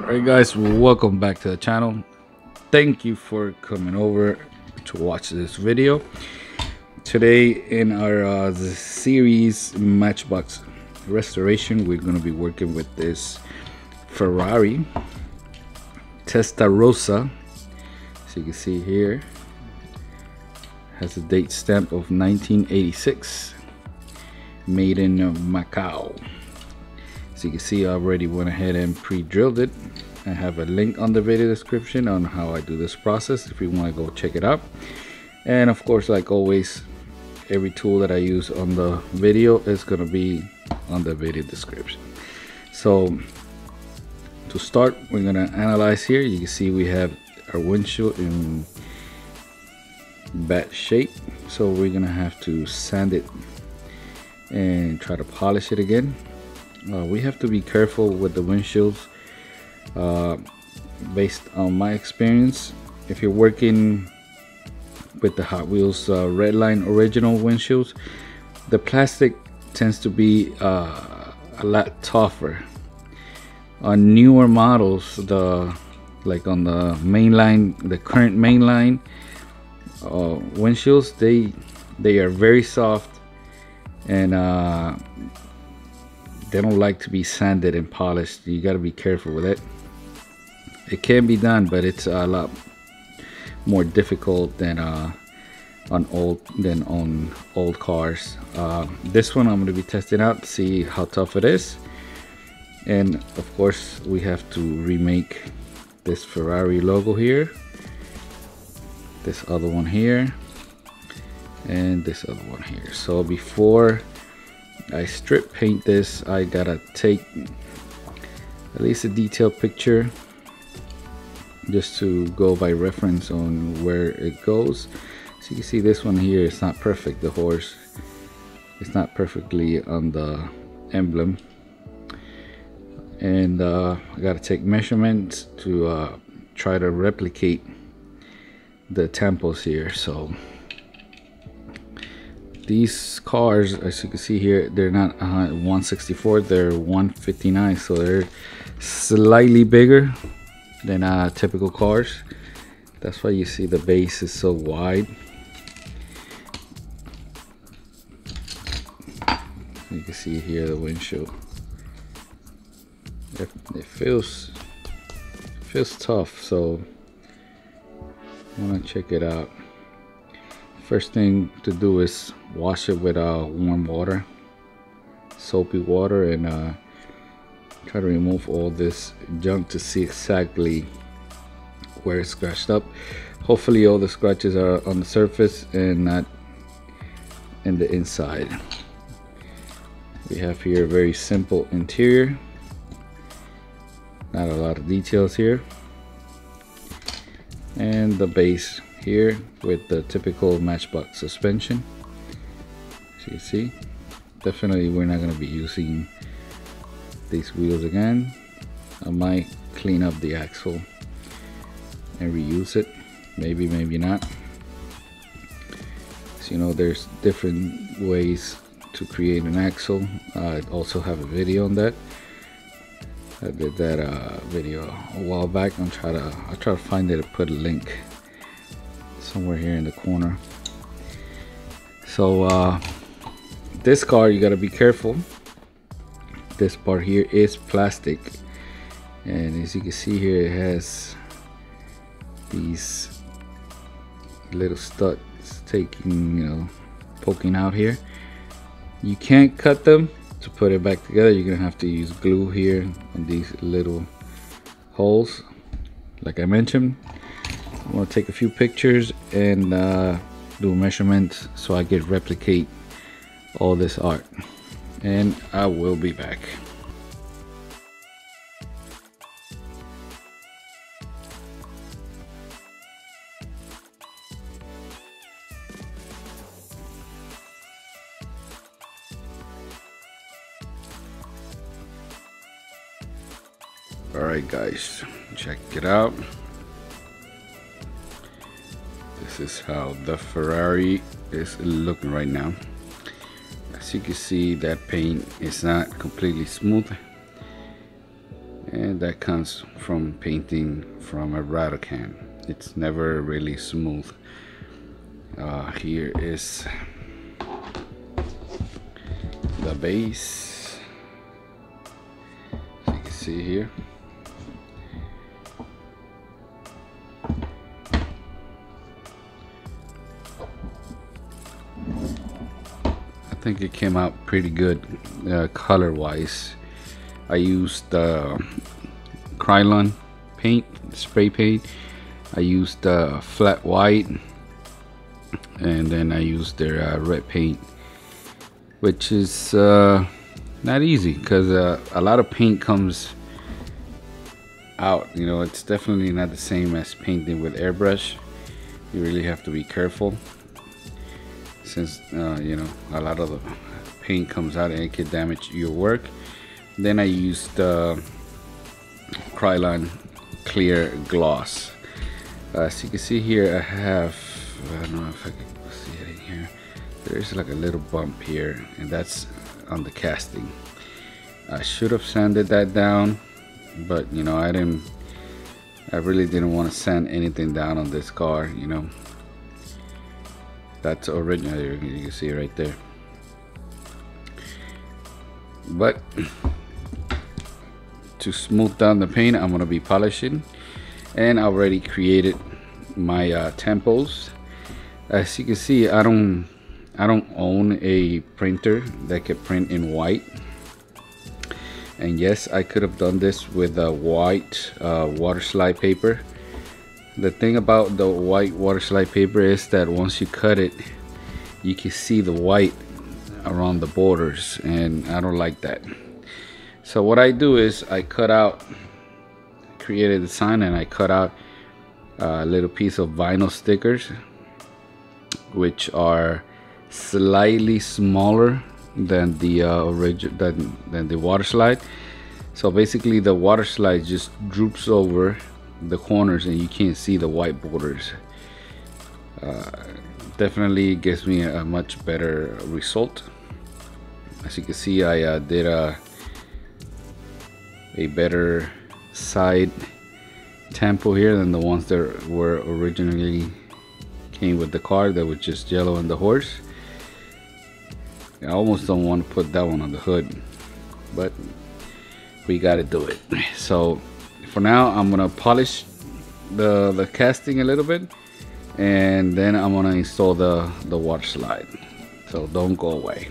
Alright guys, welcome back to the channel. Thank you for coming over to watch this video. Today in our series Matchbox restoration, we're going to be working with this Ferrari Testarossa. So you can see here, has a date stamp of 1986, made in Macau. So you can see I already went ahead and pre-drilled it. I have a link on the video description on how I do this process if you want to go check it out. And of course, like always, every tool that I use on the video is going to be on the video description. So to start, we're going to analyze here. You can see we have our windshield in bad shape, so we're going to have to sand it and try to polish it again. We have to be careful with the windshields. Based on my experience, if you're working with the Hot Wheels Redline original windshields, the plastic tends to be a lot tougher. On newer models, like on the mainline, the current mainline windshields, they are very soft, and they don't like to be sanded and polished. You got to be careful with it. It can be done, but it's a lot more difficult than on old cars. This one I'm going to be testing out to see how tough it is. And of course, we have to remake this Ferrari logo here, this other one here, and this other one here. So before I strip paint this, I gotta take at least a detailed picture just to go by reference on where it goes. So you can see this one here, it's not perfect. The horse is not perfectly on the emblem, and I gotta take measurements to try to replicate the tempos here. So these cars, as you can see here, they're not 164, they're 159, so they're slightly bigger than typical cars. That's why you see the base is so wide. You can see here the windshield. It feels tough, so I want to check it out. First thing to do is wash it with warm water, soapy water, and try to remove all this junk to see exactly where it's scratched up. Hopefully all the scratches are on the surface and not in the inside. We have here a very simple interior, not a lot of details here, and the base here with the typical Matchbox suspension. As you can see, definitely we're not going to be using these wheels again. I might clean up the axle and reuse it, maybe not. So, you know, there's different ways to create an axle. I also have a video on that. I did that video a while back. I'll try to find it and put a link somewhere here in the corner. So this car, you got to be careful. This part here is plastic, and as you can see here, it has these little studs poking out here. You can't cut them to put it back together. You're gonna have to use glue here on these little holes. Like I mentioned, I want to take a few pictures and do measurements so I can replicate all this art, and I will be back. Alright guys, check it out. This is how the Ferrari is looking right now. As you can see, that paint is not completely smooth, and that comes from painting from a rattle can. It's never really smooth. Here is the base, as you can see here. I think it came out pretty good color wise. I used Krylon paint, spray paint. I used flat white, and then I used their red paint, which is not easy because a lot of paint comes out. You know, it's definitely not the same as painting with airbrush. You really have to be careful, since you know, a lot of the paint comes out and it could damage your work. Then I used Krylon clear gloss. As you can see here, I have, I don't know if I can see it in here, there's like a little bump here, and that's on the casting. I should have sanded that down, but you know, I really didn't want to sand anything down on this car. You know, that's original. You can see it right there. But to smooth down the paint, I'm gonna be polishing, and I already created my tempos. As you can see, I don't own a printer that can print in white. And yes, I could have done this with a white water slide paper. The thing about the white water slide paper is that once you cut it, you can see the white around the borders, and I don't like that. So what I do is I cut out, created the sign, and I cut out a little piece of vinyl stickers, which are slightly smaller than the than the water slide. So basically the water slide just droops over the corners and you can't see the white borders. Definitely gives me a much better result. As you can see, I did a better side tempo here than the ones that were originally came with the car, that was just yellow and the horse. I almost don't want to put that one on the hood, but we got to do it. So for now, I'm gonna polish the casting a little bit, and then I'm gonna install the water slide. So don't go away.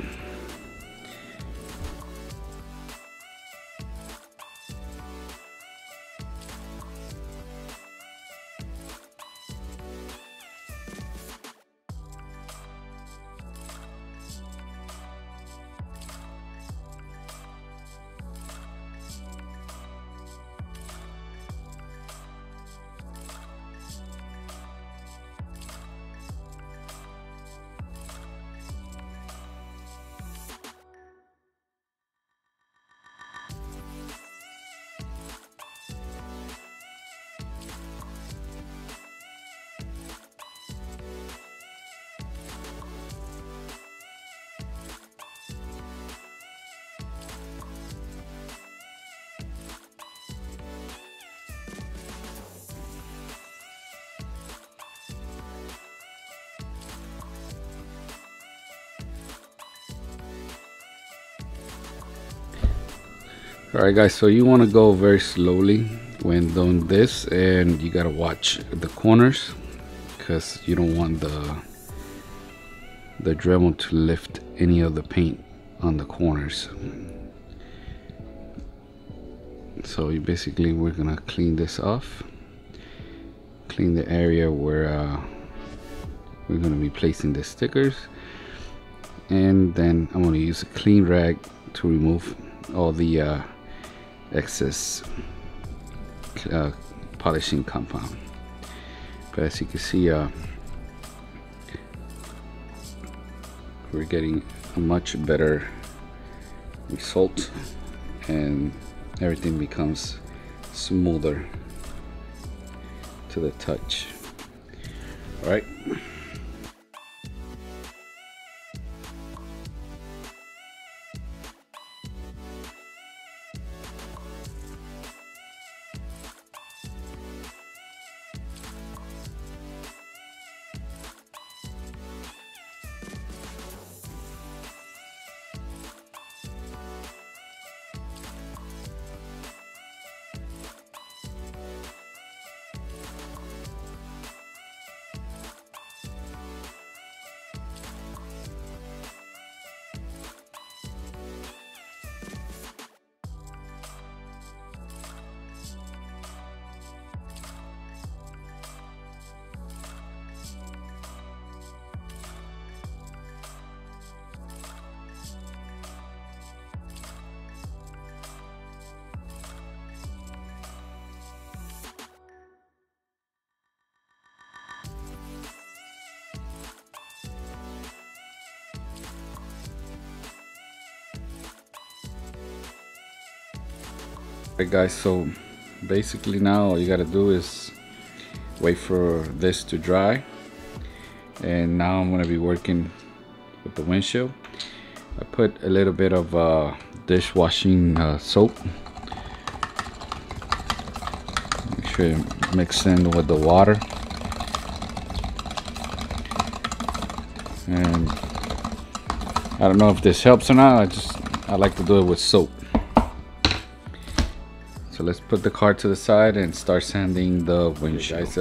Alright guys, so you want to go very slowly when doing this, and you gotta watch the corners because you don't want the Dremel to lift any of the paint on the corners. So you basically, we're gonna clean this off, clean the area where we're gonna be placing the stickers, and then I'm gonna use a clean rag to remove all the excess polishing compound. But as you can see, we're getting a much better result, and everything becomes smoother to the touch. All right. Alright guys, so basically now all you gotta do is wait for this to dry. And now I'm gonna be working with the windshield. I put a little bit of dishwashing soap. Make sure you mix in with the water. And I don't know if this helps or not. I like to do it with soap. So let's put the car to the side and start sanding the windshield. Guys,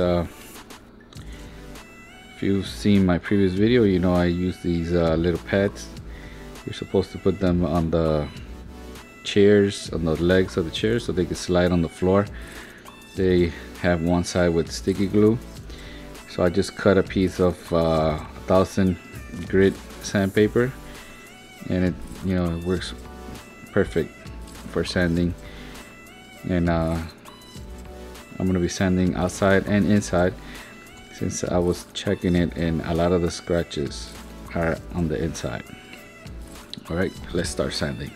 if you've seen my previous video, you know I use these little pads. You're supposed to put them on the chairs, on the legs of the chairs, so they can slide on the floor. They have one side with sticky glue. So I just cut a piece of 1000 grit sandpaper, and it works perfect for sanding. And I'm gonna be sanding outside and inside, since I was checking it and a lot of the scratches are on the inside. All right, let's start sanding.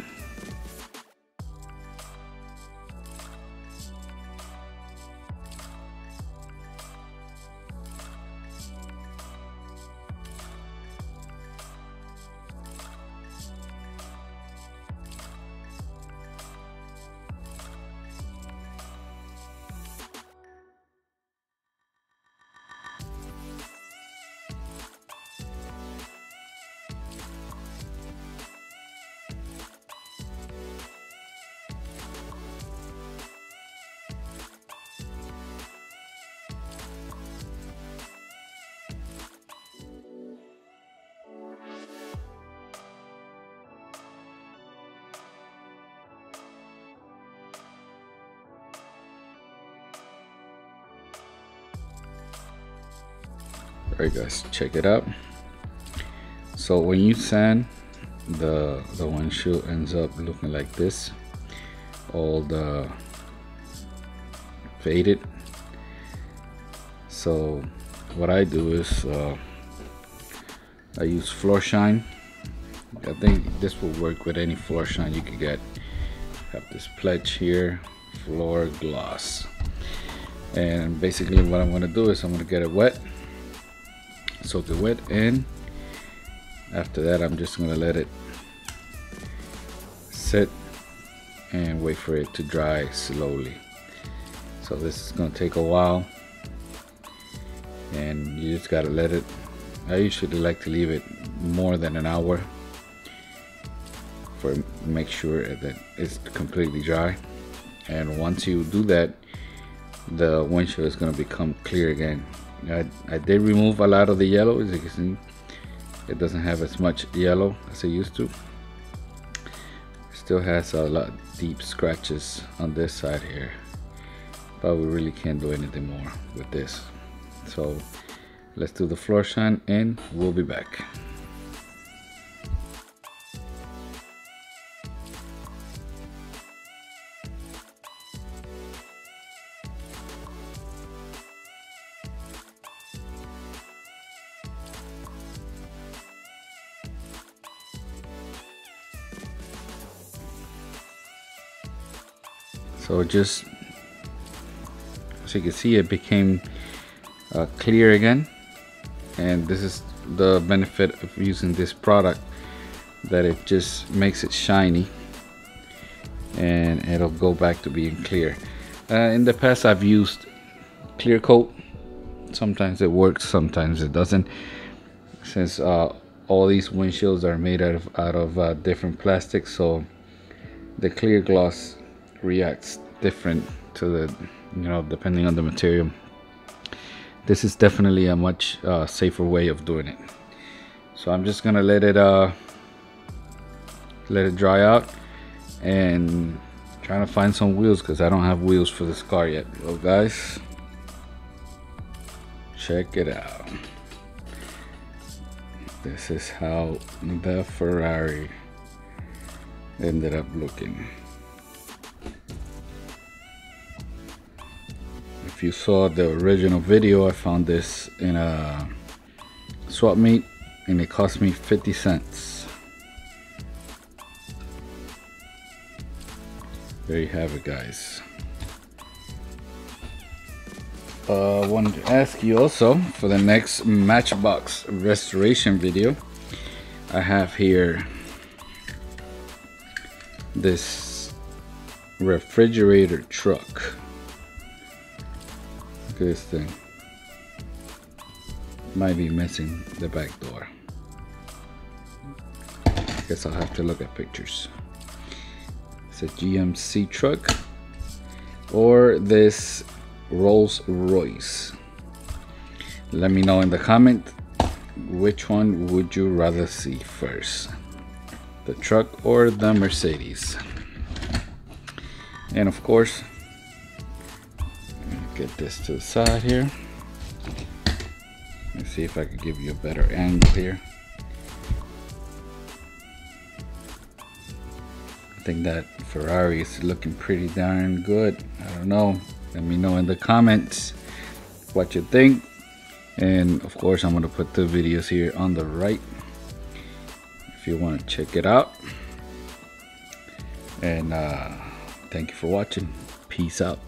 Alright guys, check it out. So when you sand, the windshield ends up looking like this, all the faded. So what I do is I use floor shine. I think this will work with any floor shine you can get. Have this pledge here, floor gloss. And basically what I'm going to do is I'm going to get it wet, soak it wet, and after that I'm just going to let it sit and wait for it to dry slowly. So this is going to take a while, and you just got to let it. I usually like to leave it more than an hour for make sure that it's completely dry. And once you do that, the windshield is going to become clear again. I did remove a lot of the yellow. As you can see, it doesn't have as much yellow as it used to. Still has a lot of deep scratches on this side here, but we really can't do anything more with this. So let's do the floor shine and we'll be back. So just as you can see, it became clear again, and this is the benefit of using this product, that it just makes it shiny and it'll go back to being clear. In the past I've used clear coat. Sometimes it works, sometimes it doesn't, since all these windshields are made out of different plastics, so the clear gloss reacts different to the, depending on the material. This is definitely a much safer way of doing it. So I'm just gonna let it dry out and trying to find some wheels, because I don't have wheels for this car yet. Well guys, check it out. This is how the Ferrari ended up looking. If you saw the original video, I found this in a swap meet and it cost me 50 cents. There you have it, guys. Wanted to ask you also for the next Matchbox restoration video. I have here this refrigerator truck. Look at this thing. Might be missing the back door. Guess I'll have to look at pictures. It's a GMC truck or this Rolls Royce. Let me know in the comment, which one would you rather see first, the truck or the Mercedes? And of course, get this to the side here. Let's see if I could give you a better angle here. I think that Ferrari is looking pretty darn good. I don't know. Let me know in the comments what you think. And of course, I'm gonna put the videos here on the right if you want to check it out. And thank you for watching. Peace out.